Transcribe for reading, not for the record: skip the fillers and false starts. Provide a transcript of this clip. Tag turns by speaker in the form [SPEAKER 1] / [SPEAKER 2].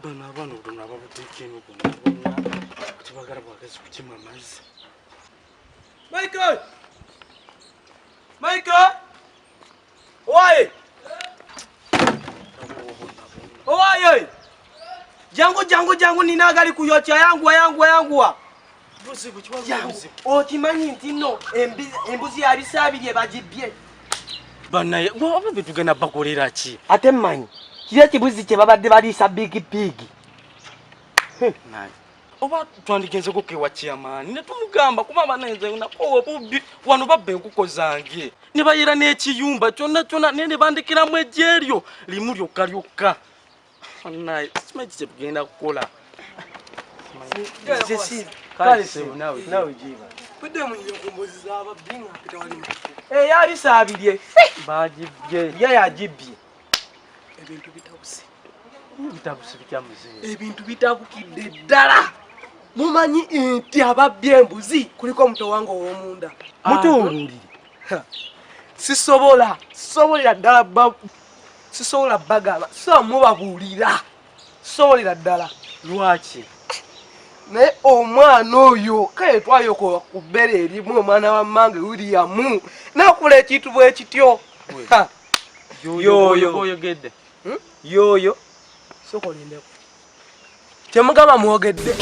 [SPEAKER 1] Bana abantu ubona babutekene ubona kutibagara bwakazi kuchima amazi. Michael! Michael! Oye! Oye! Jangu ninagali kuyocha yangu. Buzi kuchwa buzi. Okimanyi ntino embuzi yabisabirye bagibye. Bana waba bitugenda bakolera ki?
[SPEAKER 2] Ate manyi kile kibuzi kye babadde balisa big pig.
[SPEAKER 1] Naye oba twandigenze ko kewa chairman ne tumugamba kuba banenze nako obubi wano babbe nkuko zange ne bayira n'ekiyumba kyonna nene bandikira mu ejeryo limu lyokka naye simaji kye tugenda kukola.
[SPEAKER 2] Jesi
[SPEAKER 1] kale sebu nawe jiba
[SPEAKER 2] kudde mu nkumbuzi z'ababinga kitawali.
[SPEAKER 1] yali sabirye bagibye yajibye
[SPEAKER 2] Ebintu bitabuse.
[SPEAKER 1] bitabuse bikyamuze
[SPEAKER 2] Ebintu bitabukidde ddala. Mumanyi nti ababye embuzi kuliko muto wange ow'omunda.
[SPEAKER 1] mutuulire
[SPEAKER 2] Sisobola ddala sisobola bagaba so mubabuulira sobolera ddala
[SPEAKER 1] lwaki
[SPEAKER 2] naye omwana oyo kale twayokola ku bbere erimu omwana wa mmange William nakula ekintu bwe kityo.
[SPEAKER 1] yoyogedde
[SPEAKER 2] yoyo sokolindeko temugamba mwogedde.